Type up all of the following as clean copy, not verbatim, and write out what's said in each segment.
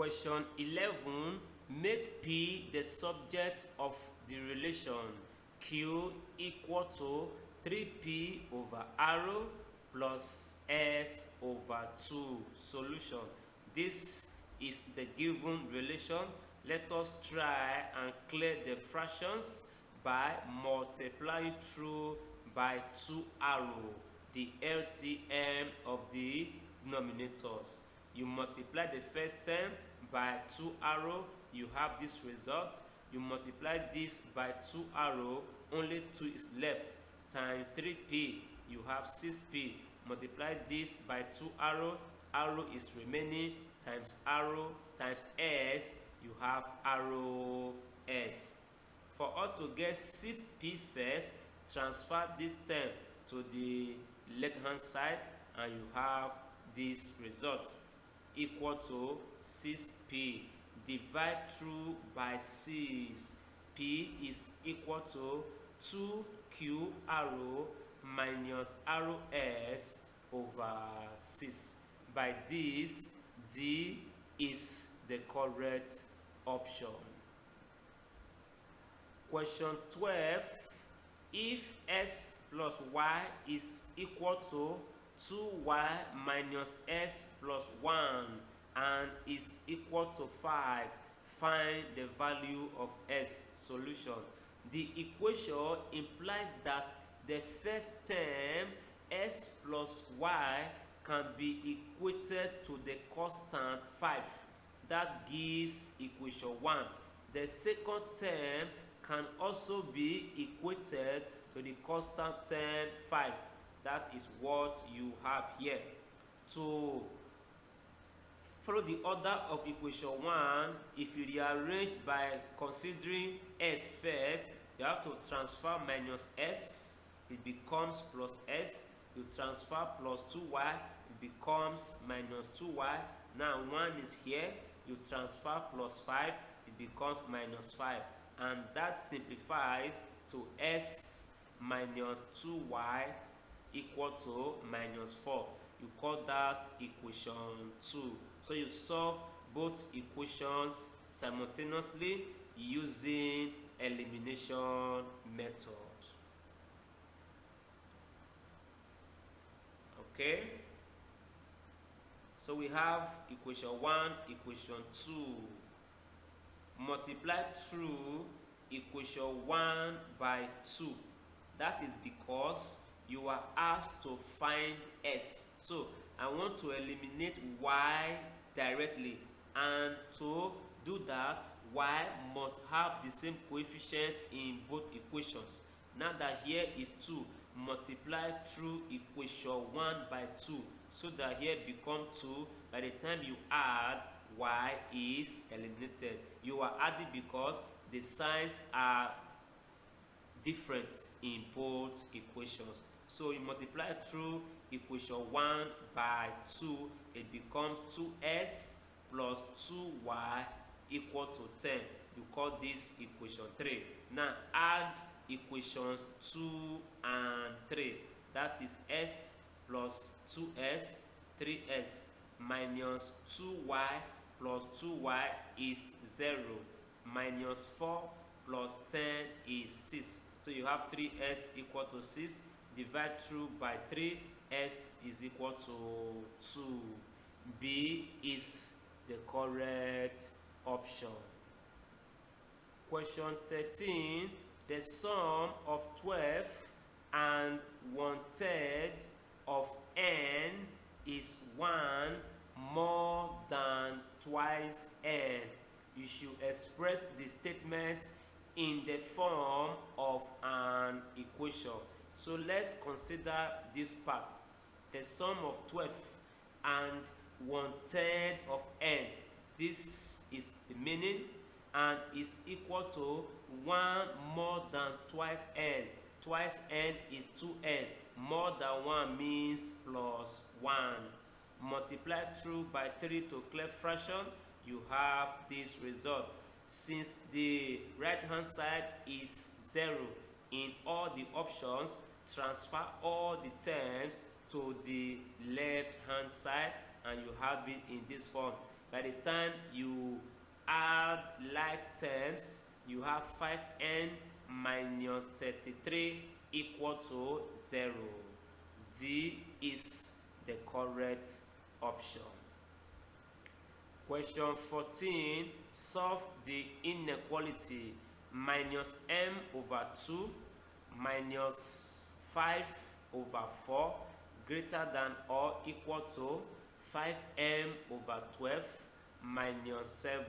Question 11. Make P the subject of the relation Q equal to 3P over arrow plus S over 2. Solution. This is the given relation. Let us try and clear the fractions by multiplying through by 2 arrow, the LCM of the denominators. You multiply the first term by 2 arrow, you have this result. You multiply this by 2 arrow, only 2 is left, times 3p, you have 6p. Multiply this by 2 arrow, arrow is remaining, times arrow times s, you have arrow s. For us to get 6p first, transfer this term to the left hand side and you have this result equal to 6p. Divide through by 6. P is equal to 2q arrow minus arrow s over 6. By this, D is the correct option. Question 12. If s plus y is equal to 2y minus s plus 1 and is equal to 5, find the value of s. Solution. The equation implies that the first term, s plus y, can be equated to the constant 5. That gives equation 1. The second term can also be equated to the constant term 5. That is what you have here. To follow the order of equation 1, if you rearrange by considering s first, you have to transfer minus s, it becomes plus s. You transfer plus 2y, it becomes minus 2y. Now 1 is here, you transfer plus 5, it becomes minus 5. And that simplifies to s minus 2y equal to minus 4. You call that equation 2. So you solve both equations simultaneously using elimination method. Okay? So we have equation 1, equation 2. Multiply through equation 1 by 2. That is because you are asked to find s. So I want to eliminate y directly, and to do that, y must have the same coefficient in both equations. Now that here is 2, multiply through equation 1 by 2, so that here become 2. By the time you add, y is eliminated. You are adding because the signs are different in both equations. So you multiply through equation 1 by 2, it becomes 2s plus 2y equal to 10. You call this equation 3. Now add equations 2 and 3. That is s plus 2s, 3s minus 2y plus 2y is 0. Minus 4 plus 10 is 6. So you have 3s equal to 6. Divide through by 3, s is equal to 2. B is the correct option. Question 13. The sum of 12 and 1/3 of n is 1 more than twice n. You should express the statement in the form of an equation. So let's consider this part. The sum of 12 and 1/3 of n. This is the meaning, and is equal to 1 more than twice n. Twice n is 2n. More than 1 means plus 1. Multiply through by 3 to clear fraction, you have this result. Since the right hand side is 0, in all the options, transfer all the terms to the left hand side and you have it in this form. By the time you add like terms, you have 5n minus 33 equal to 0. D is the correct option. Question 14. Solve the inequality minus m over 2 minus 5 over 4 greater than or equal to 5m over 12 minus 7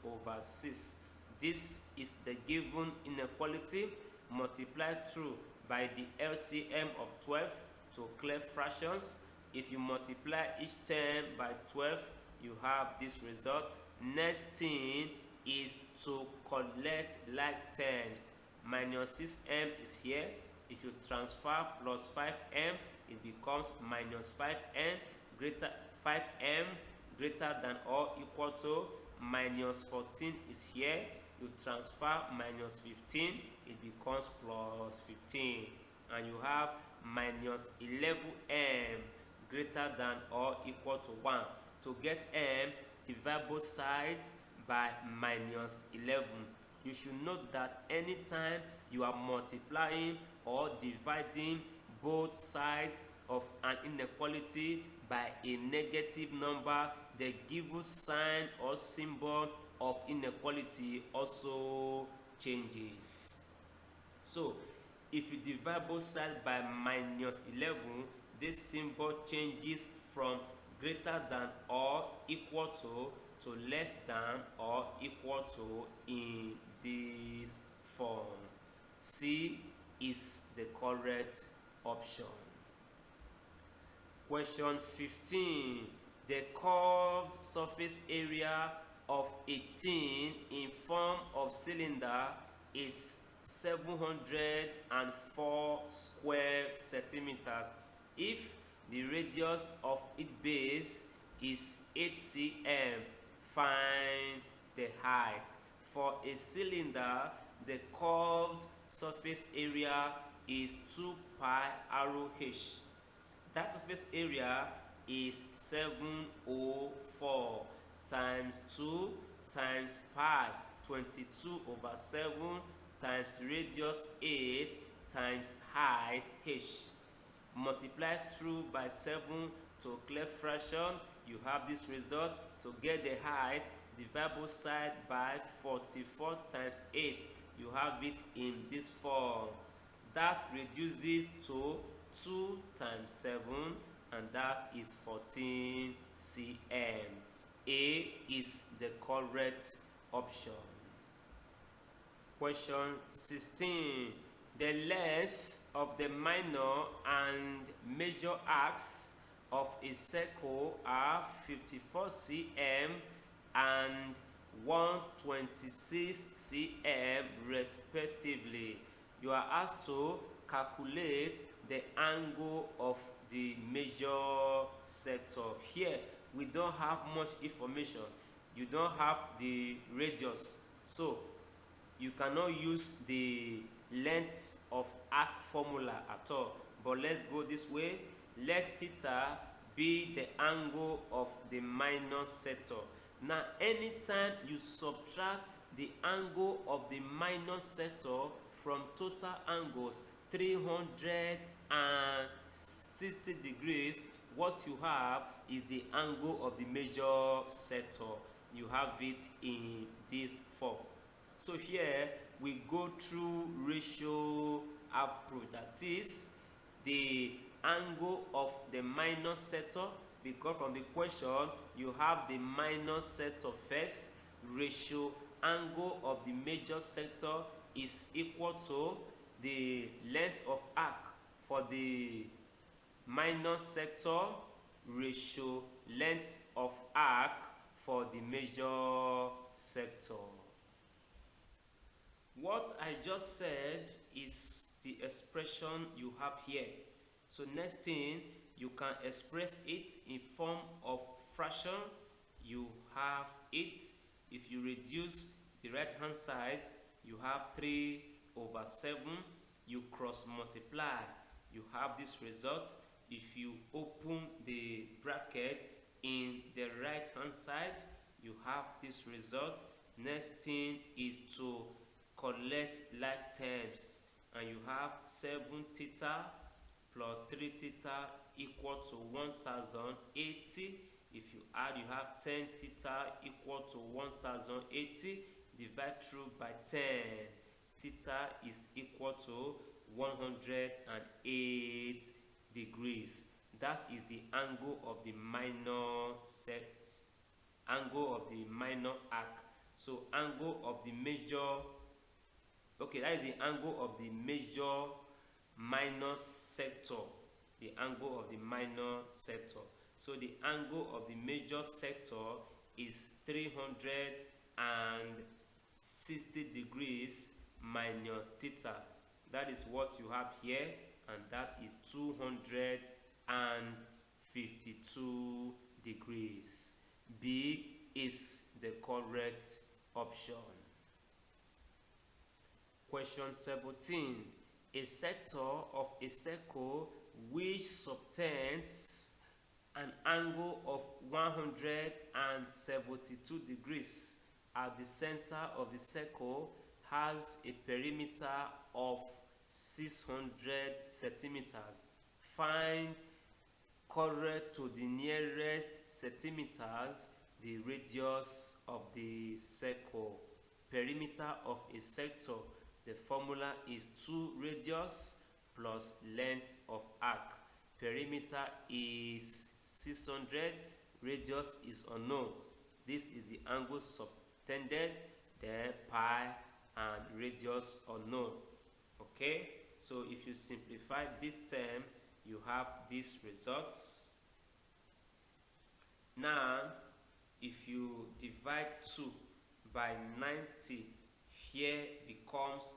over 6. This is the given inequality multiplied through by the LCM of 12 to clear fractions. If you multiply each term by 12, you have this result. Next thing is to collect like terms. Minus 6m is here. If you transfer plus 5m, it becomes minus 5n greater 5m greater than or equal to minus 14 is here. You transfer minus 15, it becomes plus 15, and you have minus 11m greater than or equal to 1. To get m, divide both sides by minus 11. You should note that anytime you are multiplying or dividing both sides of an inequality by a negative number, the given sign or symbol of inequality also changes. So if you divide both sides by minus 11, this symbol changes from greater than or equal to less than or equal to in this form. C is the correct option. Question 15. The curved surface area of a tin in form of cylinder is 704 square centimeters. If the radius of its base is 8 cm, find the height. For a cylinder, the curved surface area is 2 pi ROH. That surface area is 704 times 2 times pi, 22 over 7 times radius 8 times height h. Multiply through by 7 to clear fraction. You have this result. To get the height, divide both sides by 44 times 8. You have it in this form. That reduces to 2 times 7, and that is 14 cm. A is the correct option. Question 16. The length of the minor and major arcs of a circle are 54 cm and 126 cm respectively. You are asked to calculate the angle of the major sector. Here we don't have much information. You don't have the radius, so you cannot use the length of arc formula at all. But let's go this way. Let theta be the angle of the minor sector. Now anytime you subtract the angle of the minor sector from total angles 360 degrees, what you have is the angle of the major sector. You have it in this form. So here we go through ratio approach, that is the angle of the minor sector, because from the question you have the minor sector first. Ratio angle of the major sector is equal to the length of arc for the minor sector ratio length of arc for the major sector. What I just said is the expression you have here. So next thing, you can express it in form of fraction. You have it. If you reduce the right hand side, you have 3 over 7. You cross multiply, you have this result. If you open the bracket, in the right hand side, you have this result. Next thing is to collect like terms, and you have 7 theta plus 3 theta equal to 1080. If you add, you have 10 theta equal to 1080. Divide through by 10. Theta is equal to 108 degrees. That is the angle of the minor arc. So angle of the major, okay, that is the angle of the major minor sector. The angle of the minor sector. So the angle of the major sector is 360 degrees minus theta. That is what you have here, and that is 252 degrees. B is the correct option. Question 17. A sector of a circle which subtends an angle of 172 degrees at the center of the circle has a perimeter of 600 centimeters. Find, correct to the nearest centimeters, the radius of the circle. Perimeter of a sector, the formula is 2 radius plus length of arc. Perimeter is 600, radius is unknown. This is the angle subtended, then pi and radius unknown. Okay, so if you simplify this term, you have these results. Now, if you divide 2 by 90, here becomes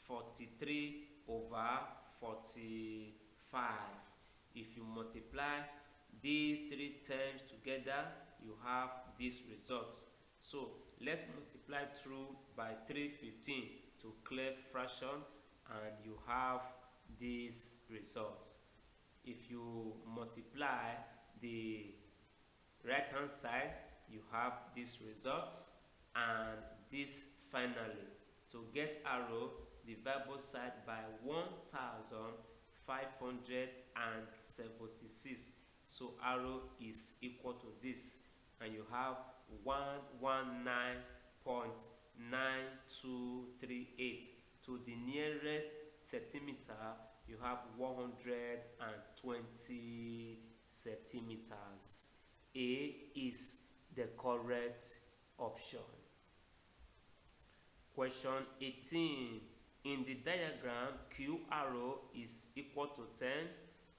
43 over 45. If you multiply these 3 terms together, you have these results. So let's multiply through by 315 to clear fraction, and you have these results. If you multiply the right hand side, you have these results, and this finally. To get arrow, divide both sides by 1576. So arrow is equal to this, and you have 119.9238. To the nearest centimeter, you have 120 centimeters. A is the correct option. Question 18. In the diagram, Q arrow is equal to 10,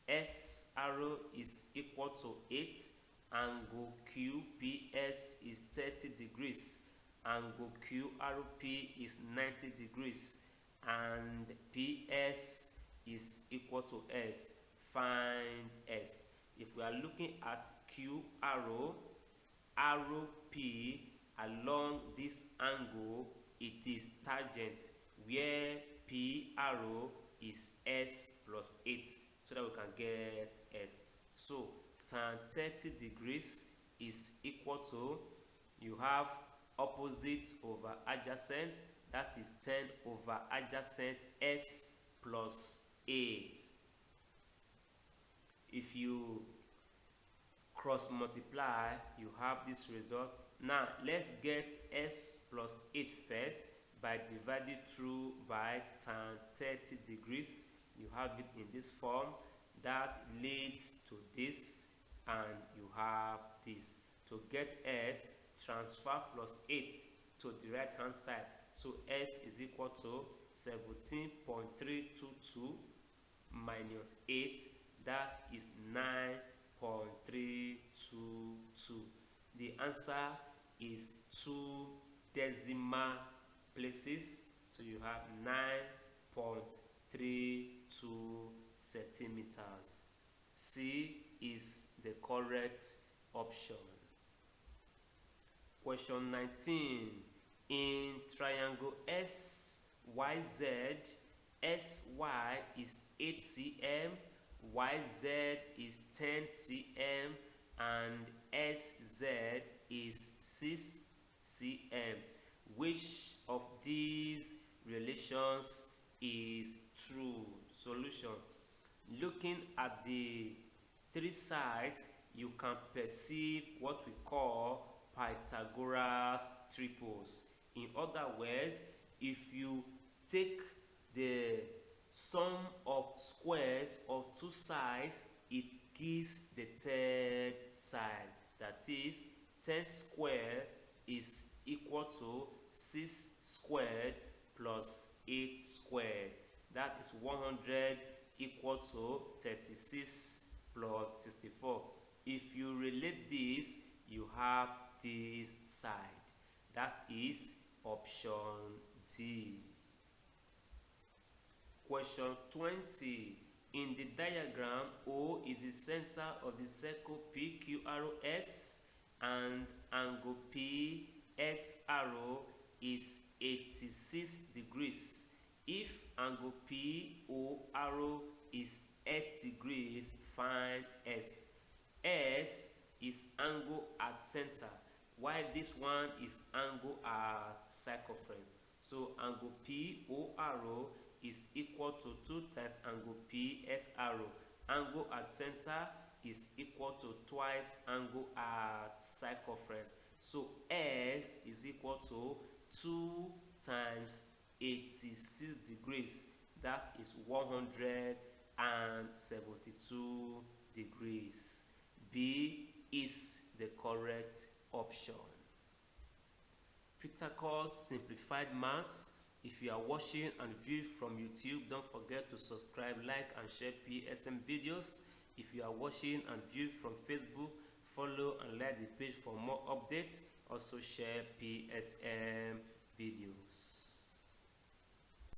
S arrow is equal to 8, angle QPS is 30 degrees, angle QRP is 90 degrees, and PS is equal to S. Find S. If we are looking at Q arrow, arrow P along this angle, it is tangent, where P arrow is S plus 8, so that we can get S. So tan 30 degrees is equal to, you have opposite over adjacent, that is 10 over adjacent S plus 8. If you cross multiply, you have this result. Now let's get S plus 8 first by dividing through by tan 30 degrees. You have it in this form. That leads to this, and you have this. To get S, transfer plus 8 to the right hand side. So S is equal to 17.322 minus 8. That is 9.322. The answer is 2 decimal places. So you have 9.32 centimeters. C is the correct option. Question 19. In triangle SYZ, SY is 8 cm, YZ is 10 cm, and SZ is 6 cm. Which of these relations is true? Solution. Looking at the three sides, you can perceive what we call Pythagoras triples. In other words, if you take the sum of squares of two sides, it gives the third side. That is, 10 squared is equal to 6 squared plus 8 squared. That is 100 equal to 36 plus 64. If you relate this, you have this side. That is option D. Question 20. In the diagram, O is the center of the circle PQRS and angle PSRO is 86 degrees. If angle PORO is S degrees, find S. S is angle at center, while this one is angle at circumference. So angle PORO is equal to 2 times angle PSRO. Angle at center is equal to twice angle at circumference. So S is equal to 2 times 86 degrees. That is 172 degrees. B is the correct option. Pythagoras simplified maths. If you are watching and view from YouTube, don't forget to subscribe, like and share PSM videos. If you are watching and view from Facebook, follow and like the page for more updates. Also share PSM videos.